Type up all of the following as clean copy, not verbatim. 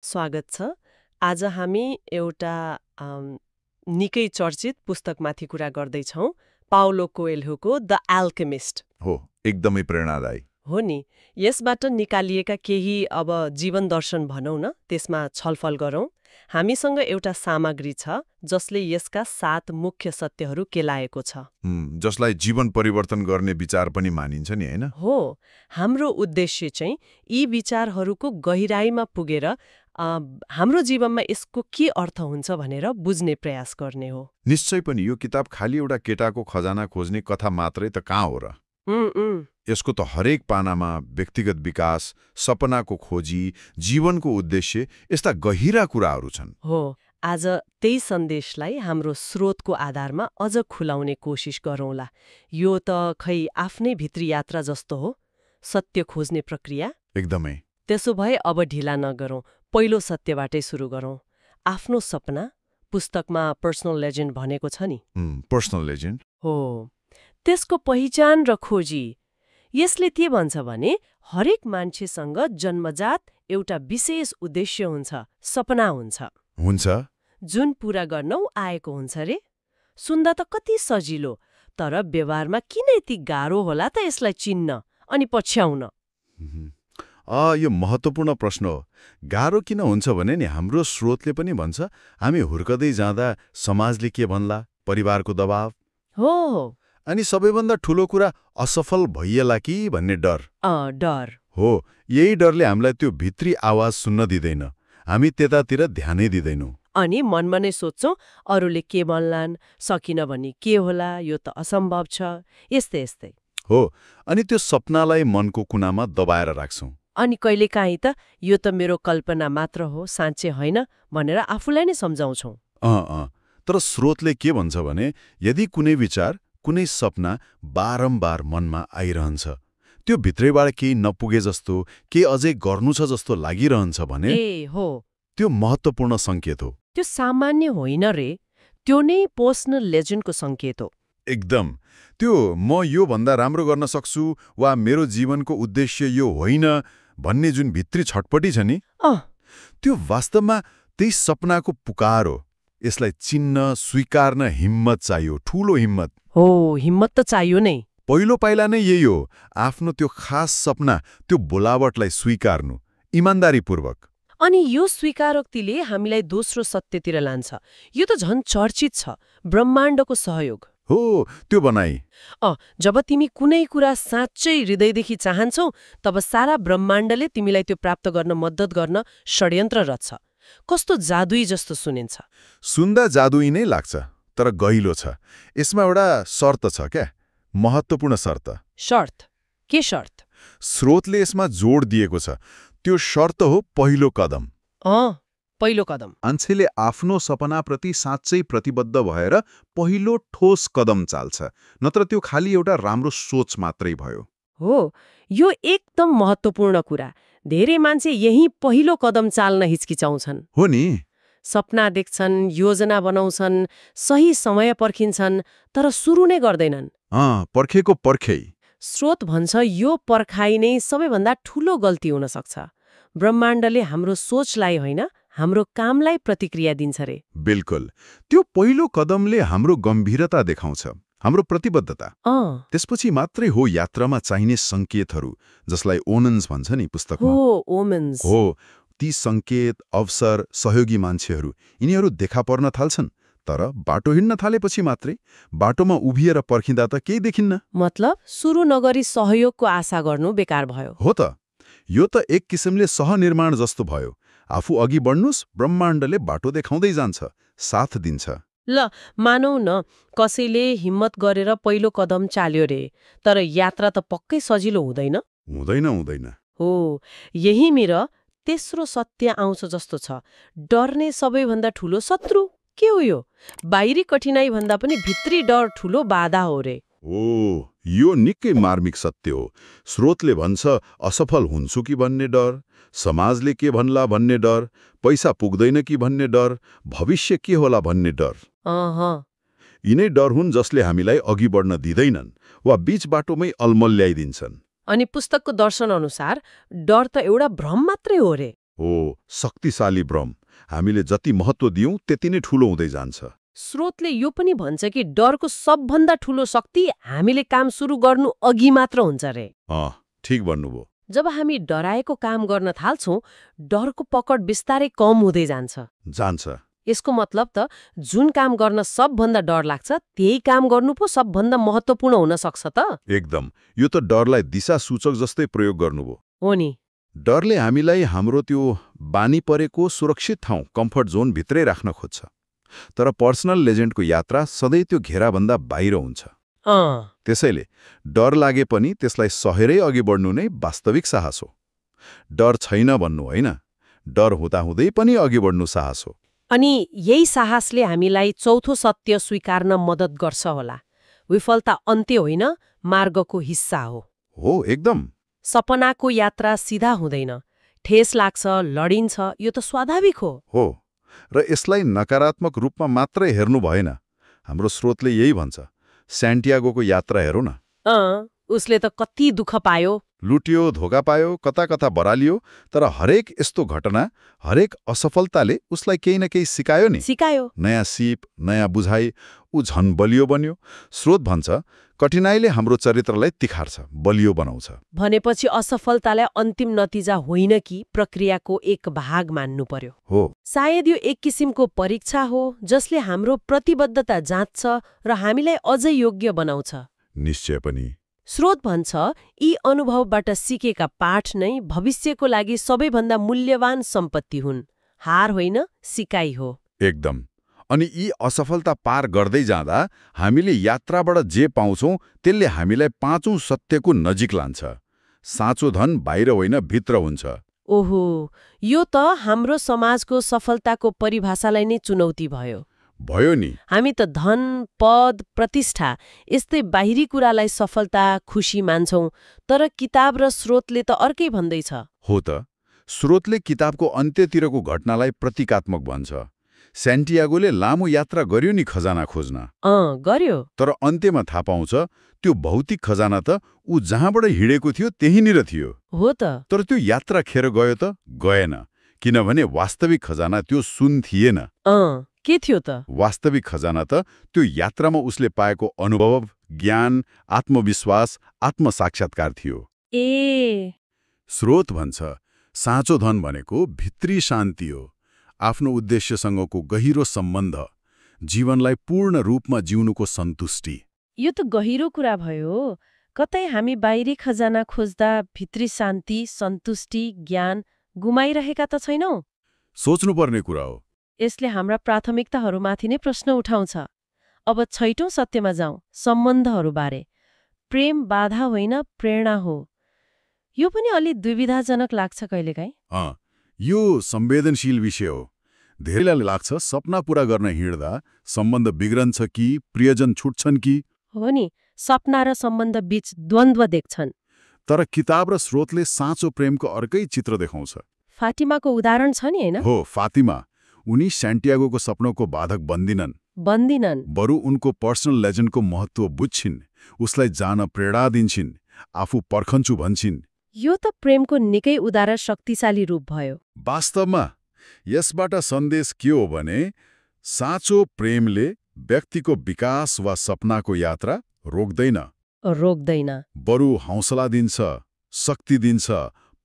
स्वागत छ। आज हामी एउटा निकै चर्चित पुस्तकमाथि कुरा गर्दैछौँ, पाउलो कोएल्होको द एल्केमिस्ट। हो, एकदमै प्रेरणादायी। हो नि, यसबाट निकालिएका केही अब जीवन दर्शन भनौँ न, त्यसमा छलफल गरौँ। हामीसँग एउटा सामग्री छ जसले यसका 7 मुख्य सत्यहरू केलाएको छ। जसलाई जीवन परिवर्तन गर्ने विचार पनि मानिन्छ नि, हैन? हो, हाम्रो उद्देश्य चाहिँ यी विचारहरूको गहिराईमा पुगेर हाम्रो जीवनमा यसको के अर्थ हुन्छ भनेर बुझ्ने प्रयास गर्ने हो। निश्चय पनि यो किताब खालि एउटा केटाको खजाना खोज्ने कथा मात्रै त कहाँ हो र? यसको त हरेक पानामा व्यक्तिगत विकास, सपनाको खोजी, जीवनको उद्देश्य यस्ता गहिरा कुराहरू छन्। हो, आज त्यही सन्देशलाई हाम्रो स्रोतको आधारमा अझ खुलाउने कोसिस गरौँला। यो त खै आफ्नै भित्री यात्रा जस्तो हो, सत्य खोज्ने प्रक्रिया। एकदमै। त्यसो भए अब ढिला नगरौँ, पहिलो सत्यबाटै सुरु गरौँ। आफ्नो सपना, पुस्तकमा पर्सनल लेजेन्ड भनेको छ नि। पर्सनल लेजेन्ड हो, त्यसको पहिचान र खोजी। यसले के भन्छ भने हरेक मान्छेसँग जन्मजात एउटा विशेष उद्देश्य हुन्छ, सपना हुन्छ जुन पूरा गर्न आएको हुन्छ रे। सुन्दा त कति सजिलो, तर व्यवहारमा किन यति गाह्रो होला त यसलाई चिन्न अनि पछ्याउन? यो महत्त्वपूर्ण प्रश्न हो। गाह्रो किन हुन्छ भने नि हाम्रो स्रोतले पनि भन्छ हामी हुर्कदै जाँदा समाजले के भन्ला, परिवारको दबाव हो, अनि सबैभन्दा ठूलो कुरा असफल भइएला कि भन्ने डर। डर हो, यही डरले हामीलाई त्यो भित्री आवाज सुन्न दिँदैन। हामी त्यतातिर ध्यानै दिँदैनौँ। अनि मनमा नै सोच्छौँ अरूले के भन्लान्, सकिन भने के होला, यो त असम्भव छ, यस्तै यस्तै। हो, अनि त्यो सपनालाई मनको कुनामा दबाएर राख्छौँ। अनि कहिलेकाहीँ त यो त मेरो कल्पना मात्र हो, साँच्चै होइन भनेर आफूलाई नै सम्झाउँछौँ। तर स्रोतले के भन्छ भने यदि कुनै विचार, कुनै सपना बारम्बार मनमा आइरहन्छ, त्यो भित्रैबाट केही नपुगे जस्तो, केही अझै गर्नु छ जस्तो लागिरहन्छ भने हो, त्यो महत्त्वपूर्ण सङ्केत हो। त्यो सामान्य होइन रे, त्यो नै पर्सनल लेजेन्डको सङ्केत हो। एकदम। त्यो म यो भन्दा राम्रो गर्न सक्छु वा मेरो जीवनको उद्देश्य यो होइन भन्ने जुन भित्री छटपटी छ नि, त्यो वास्तवमा त्यही सपनाको पुकार हो। यसलाई चिन्न, स्वीकार्न हिम्मत चाहियो, ठूलो हिम्मत। हो, हिम्मत त चाहियो नै। पहिलो पाइला नै यही हो, आफ्नो त्यो खास सपना, त्यो बोलावटलाई स्वीकार्नु, इमान्दारीपूर्वक। अनि यो स्वीकारोक्तिले हामीलाई दोस्रो सत्यतिर लान्छ। यो त झन् चर्चित छ, ब्रह्माण्डको सहयोग। हो, त्यो बनाई। जब तिमी कुनै कुरा साँच्चै हृदयदेखि चाहन्छौ, तब सारा ब्रह्माण्डले तिमीलाई त्यो प्राप्त गर्न मद्दत गर्न षड्यन्त्र रच्छ। कस्तो जादुई जस्तो सुनिन्छ। सुन्दा जादुई नै लाग्छ, तर गहिलो छ। यसमा एउटा शर्त छ क्या, महत्त्वपूर्ण शर्त। शर्त? के शर्त? स्रोतले यसमा जोड दिएको छ। त्यो शर्त हो पहिलो कदम। पहिलो कदम। मान्छेले आफ्नो सपनाप्रति साँच्चै प्रतिबद्ध भएर पहिलो ठोस कदम चाल्छ, नत्र त्यो खालि एउटा राम्रो सोच मात्रै भयो। हो, यो एकदम महत्त्वपूर्ण कुरा। धेरै मान्छे यही पहिलो कदम चाल्न हिचकिचाउँछन्। हो नि। सपना देख्छन्, योजना बनाउँछन्, सही समय पर्खिन्छन्, तर सुरु नै गर्दैनन्। पर्खेको पर्खै। स्रोत भन्छ यो पर्खाइ नै सबैभन्दा ठूलो गल्ती हुन सक्छ। ब्रह्माण्डले हाम्रो सोचलाई होइन, हाम्रो कामलाई प्रतिक्रिया दिन्छ रे। बिल्कुल। त्यो पहिलो कदमले हाम्रो गम्भीरता देखाउँछ, हाम्रो प्रतिबद्धता। त्यसपछि मात्रै हो यात्रामा चाहिने सङ्केतहरू, जसलाई ओमेन्स भन्छ नि पुस्तकमा। हो, ओमेन्स। हो, ती सङ्केत, अवसर, सहयोगी मान्छेहरू, यिनीहरू देखा पर्न थाल्छन्। तर बाटो हिँड्न थालेपछि मात्रै, बाटोमा उभिएर पर्खिँदा त केही देखिन्न। मतलब सुरु नगरी सहयोगको आशा गर्नु बेकार भयो। हो त, यो त एक किसिमले सहनिर्माण जस्तो भयो। आफू अघि बढ्नुस्, ब्रह्माण्डले बाटो देखाउँदै जान्छ, साथ दिन्छ। ल, मानौ न कसैले हिम्मत गरेर पहिलो कदम चाल्यो रे, तर यात्रा त पक्कै सजिलो हुँदैन। हुँदैन। हो, यही मेर तेस्रो सत्य आउँछ जस्तो छ। डर नै सबैभन्दा ठूलो शत्रु। के हो यो? बाहिरी कठिनाई भन्दा पनि भित्री डर ठूलो बाधा हो रे। यो निकै मार्मिक सत्य हो। स्रोतले भन्छ असफल हुन्छु कि भन्ने डर, समाजले के भन्ला भन्ने डर, पैसा पुग्दैन कि भन्ने डर, भविष्य के होला भन्ने डर। यिनै डर हुन् जसले हामीलाई अघि बढ्न दिँदैनन् वा बीच बाटोमै अल्मल्याइदिन्छन्। अनि पुस्तकको दर्शन अनुसार डर त एउटा भ्रम मात्रै हो रे। हो, शक्तिशाली भ्रम। हामीले जति महत्त्व दियौं त्यति नै ठूलो हुँदै जान्छ। स्रोतले यो पनि भन्छ कि डरको सबभन्दा ठूलो शक्ति हामीले काम सुरु गर्नु अघि मात्र हुन्छ रे। ठिक भन्नुभयो। जब हामी डराएको काम गर्न थाल्छौं, डरको पकड बिस्तारै कम हुँदै जान्छ। यसको मतलब त जुन काम गर्न सबभन्दा डर लाग्छ त्यही काम गर्नु पो सबभन्दा महत्त्वपूर्ण हुन सक्छ त। एकदम। यो त डरलाई दिशा सूचक जस्तै प्रयोग गर्नुभयो। हो नि। डरले हामीलाई हाम्रो त्यो बानी परेको सुरक्षित ठाउँ कम्फर्ट जोन भित्रै राख्न खोज्छ। तर पर्सनल लेजेन्डको यात्रा सधैँ त्यो घेराभन्दा बाहिर हुन्छ। त्यसैले डर लागे पनि त्यसलाई सहेरै अघि बढ्नु नै वास्तविक साहस हो। डर छैन भन्नु होइन, डर हुँदाहुँदै पनि अघि बढ्नु साहस हो। अनि यही साहसले हामीलाई चौथो सत्य स्वीकार्न मद्दत गर्छ होला। विफलता अन्त्य होइन, मार्गको हिस्सा हो। एकदम। सपनाको यात्रा सिधा हुँदैन, ठेस लाग्छ, लडिन्छ, यो त स्वाभाविक हो। र यसलाई नकारात्मक रूपमा मात्रै हेर्नु भएन। हाम्रो स्रोतले यही भन्छ। स्यान्टियागोको यात्रा हेरौँ न। उसले त कति दुःख पायो, लुट्यो, धोका पायो, कता कता बरालियो, तर हरेक यस्तो घटना, हरेक असफलताले उसलाई केही न केही सिकायो नि। नयाँ सिप, नयाँ बुझाइ, ऊ झन बलियो बन्यो। स्रोत भन्छ कठिनाइले हाम्रो चरित्रलाई तिखार्छ, बलियो बनाउँछ। भनेपछि असफलतालाई अन्तिम नतिजा होइन कि प्रक्रियाको एक भाग मान्नु पर्यो। हो। सायद यो एक किसिमको परीक्षा हो जसले हाम्रो प्रतिबद्धता जाँच्छ र हामीलाई अझै योग्य बनाउँछ। निश्चय पनि। स्रोत भन्छ यी अनुभवबाट सिकेका पाठ नै भविष्यको लागि सबैभन्दा मूल्यवान सम्पत्ति हुन्। हार होइन, सिकाइ हो। एकदम। अनि यी असफलता पार गर्दै जाँदा हामीले यात्राबाट जे पाउँछौं त्यसले हामीलाई पाँचौं सत्यको नजिक लान्छ। साँचो धन बाहिर होइन, भित्र हुन्छ। ओहो, यो त हाम्रो समाजको सफलताको परिभाषालाई नै चुनौती भयो नि। हामी त धन, पद, प्रतिष्ठा यस्तै बाहिरी कुरालाई सफलता, खुशी मान्छौं, तर किताब र स्रोतले त अर्कै भन्दैछ। हो त। स्रोतले किताबको अन्त्यतिरको घटनालाई प्रतीकात्मक भन्छ। स्यान्टियागोले लामो यात्रा गर्यो नि खजाना खोज्न। गर्यो। तर अन्त्यमा थाहा पाउँछ त्यो भौतिक खजाना त ऊ जहाँबाट हिँडेको थियो त्यहीँनिर थियो। हो त। तर त्यो यात्रा खेर गयो त गएन, किनभने वास्तविक खजाना त्यो सुन थिएन। के थियो त? वास्तविक खजाना त त्यो यात्रामा उसले पाएको अनुभव, ज्ञान, आत्मविश्वास, आत्मसाक्षात्कार थियो। स्रोत भन्छ साँचो धन भनेको भित्री शान्ति हो, आफ्नो उद्देश्यसँगको गहिरो सम्बन्ध, जीवनलाई पूर्ण रूपमा जिउनुको सन्तुष्टि। यो त गहिरो कुरा भयो। कतै हामी बाहिरी खजाना खोज्दा भित्री शान्ति, सन्तुष्टि, ज्ञान गुमाइरहेका त छैनौं? सोच्नुपर्ने कुरा हो। यसले हाम्रा प्राथमिकताहरूमाथि नै प्रश्न उठाउँछ। अब छैटौं सत्यमा जाउँ, सम्बन्धहरूबारे। प्रेम बाधा होइन, प्रेरणा हो। यो पनि अलि दुविधाजनक लाग्छ कहिलेकाहीँ। यो संवेदनशील विषय हो। धेरैलाई लाग्छ सपना पूरा गर्न हिँड्दा सम्बन्ध बिग्रन्छ कि प्रियजन छुट्छन् कि। हो नि, सपना र सम्बन्ध बीच द्वन्द्व देख्छन्। तर किताब र स्रोतले साँचो प्रेमको अर्कै चित्र देखाउँछ। फातिमाको उदाहरण छ नि, हैन? हो, फातिमा। उनी स्यान्टियागोको सपनाको बाधक बन्दिनन्। बरु उनको पर्सनल लेजेन्डको महत्त्व बुझ्छिन्, उसलाई जान प्रेरणा दिन्छिन्, आफू पर्खन्छु भन्छिन्। यो त प्रेमको निकै उदार शक्तिशाली रूप भयो। वास्तवमा यसबाट सन्देश के हो भने साँचो प्रेमले व्यक्तिको विकास वा सपनाको यात्रा रोक्दैन, बरु हौसला दिन्छ, शक्ति दिन्छ,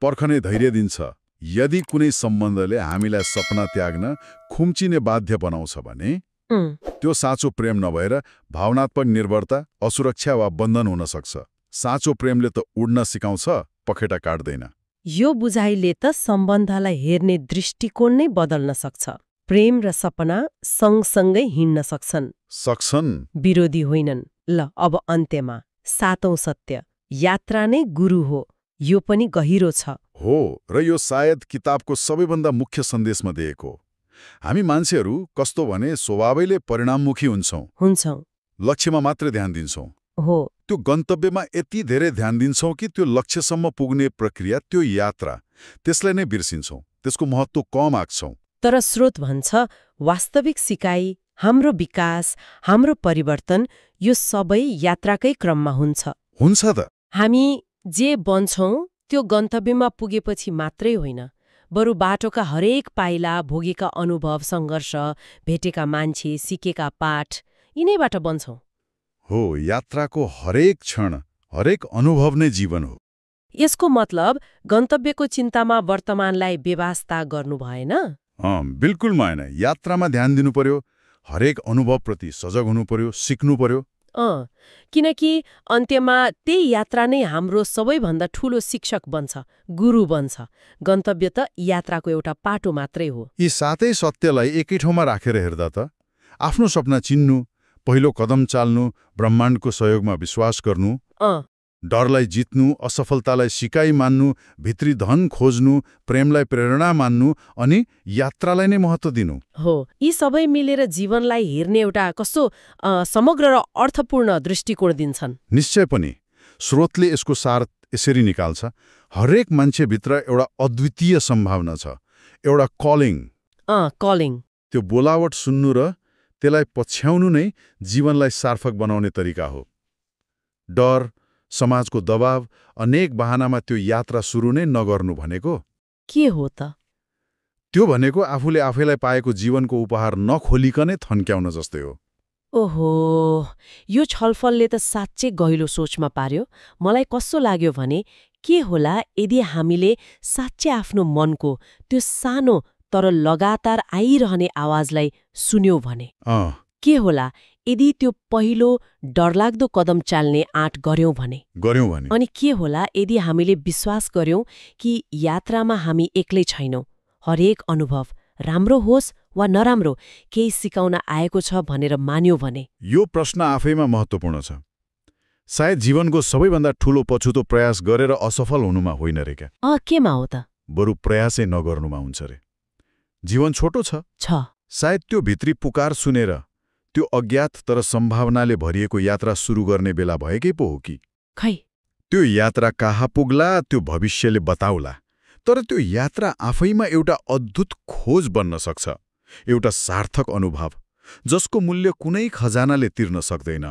पर्खने धैर्य दिन्छ। यदि कुनै सम्बन्धले हामीलाई सपना त्याग्न खुम्चिने बाध्य बनाउँछ भने त्यो साँचो प्रेम नभएर भावनात्मक निर्भरता, असुरक्षा वा बन्धन हुन सक्छ। साँचो प्रेमले त उड्न सिकाउँछ, पखेटा काट्दैन। यो बुझाइले त सम्बन्धलाई हेर्ने दृष्टिकोण नै बदल्न सक्छ। प्रेम र सपना सँगसँगै हिँड्न सक्छन्, विरोधी होइनन्। ल, अब अन्त्यमा सातौं सत्य, यात्रा नै गुरु हो। यो पनि गहिरो छ। हो, र यो सायद किताबको सबैभन्दा मुख्य सन्देशमध्ये एक हो। हामी मान्छेहरू कस्तो भने स्वभावैले परिणाममुखी हुन्छौं। लक्ष्यमा मात्र ध्यान दिन्छौं। हो, त्यो गन्तव्यमा यति धेरै ध्यान दिन्छौं कि त्यो लक्ष्यसम्म पुग्ने प्रक्रिया, त्यो यात्रा, त्यसलाई नै बिर्सिन्छौं, त्यसको महत्त्व कम आँक्छौं। तर स्रोत भन्छ वास्तविक सिकाइ, हाम्रो विकास, हाम्रो परिवर्तन यो सबै यात्राकै क्रममा हुन्छ त। हामी जे बन्छौं त्यो गन्तव्यमा पुगेपछि मात्रै होइन, बरु बाटोका हरेक पाइला, भोगेका अनुभव, सङ्घर्ष, भेटेका मान्छे, सिकेका पाठ यिनैबाट बन्छौं। हो, यात्राको हरेक क्षण, हरेक अनुभव नै जीवन हो। यसको मतलब गन्तव्यको चिन्तामा वर्तमानलाई बेवास्ता गर्नु भएन। बिल्कुल भएन। यात्रामा ध्यान दिनु पर्यो, हरेक अनुभवप्रति सजग हुनु पर्यो, सिक्नु पर्यो। किनकि अन्त्यमा त्यही यात्रा नै हाम्रो सबैभन्दा ठूलो शिक्षक बन्छ, गुरु बन्छ। गन्तव्य त यात्राको एउटा पाटो मात्रै हो। यी सातै सत्यलाई एकै ठाउँमा राखेर हेर्दा त आफ्नो सपना चिन्नु, पहिलो कदम चाल्नु, ब्रह्माण्डको सहयोगमा विश्वास गर्नु, डरलाई जित्नु, असफलतालाई सिकाइ मान्नु, भित्री धन खोज्नु, प्रेमलाई प्रेरणा मान्नु अनि यात्रालाई नै महत्त्व दिनु हो। यी सबै मिलेर जीवनलाई हेर्ने एउटा कस्तो समग्र र अर्थपूर्ण दृष्टिकोण दिन्छन्। निश्चय पनि। स्रोतले यसको सार यसरी निकाल्छ, हरेक मान्छेभित्र एउटा अद्वितीय सम्भावना छ, एउटा कलिङ। त्यो बोलावट सुन्नु र त्यसलाई पछ्याउनु नै जीवनलाई सार्थक बनाउने तरिका हो। डर, समाजको दबाव, अनेक बहानामा त्यो यात्रा सुरु नै नगर्नु भनेको के हो त? त्यो भनेको आफूले आफैलाई पाएको जीवनको उपहार नखोलिकनै थन्क्याउन जस्तै हो। ओहो, यो छलफलले त साँच्चै गहिलो सोचमा पार्यो। मलाई कस्तो लाग्यो भने के होला यदि हामीले साँच्चै आफ्नो मनको त्यो सानो तर लगातार आइरहने आवाजलाई सुन्यौं भने? के होला यदि त्यो पहिलो डरलाग्दो कदम चाल्ने आँट गर्यौं भने? अनि के होला यदि हामीले विश्वास गर्यौं कि यात्रामा हामी एक्लै छैनौं, हरेक अनुभव राम्रो होस् वा नराम्रो केही सिकाउन आएको छ भनेर मान्यो भने? यो प्रश्न आफैमा महत्त्वपूर्ण छ। सायद जीवनको सबैभन्दा ठूलो पछुतो प्रयास गरेर असफल हुनुमा होइन रे क्या। केमा हो त? बरु प्रयासै नगर्नुमा हुन्छ रे। जीवन छोटो छ। सायद त्यो भित्री पुकार सुनेर त्यो अज्ञात तर सम्भावनाले भरिएको यात्रा सुरु गर्ने बेला भएकै पो हो कि? खै, त्यो यात्रा कहाँ पुग्ला त्यो भविष्यले बताउला, तर त्यो यात्रा आफैमा एउटा अद्भुत खोज बन्न सक्छ, एउटा सार्थक अनुभव जसको मूल्य कुनै खजानाले तिर्न सक्दैन।